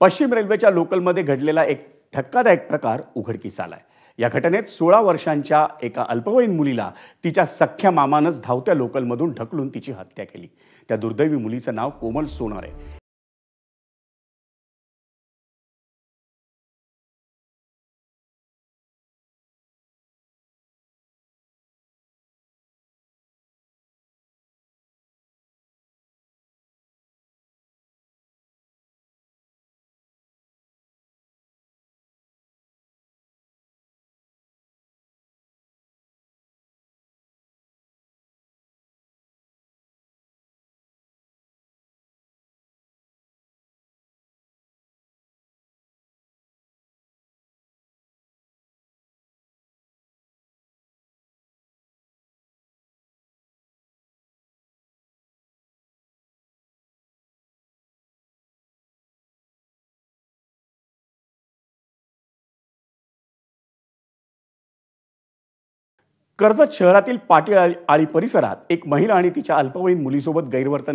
पश्चिम रेल्वेच्या लोकलमध्ये घडलेला एक धक्कादायक प्रकार उघडकीस आलाय। या घटनेत 16 वर्षांच्या एका अल्पवयीन मुलीला तिच्या सख्ख्या मामानंच धावत्या लोकलमधून ढकलून तिची हत्या केली। त्या दुर्दैवी मुलीचं नाव कोमल सोनार आहे। कर्जत शहरातील पाटी आळी परिसरात एक महिला आणि तिच्या अल्पवयीन मुलीसोबत गैरवर्तन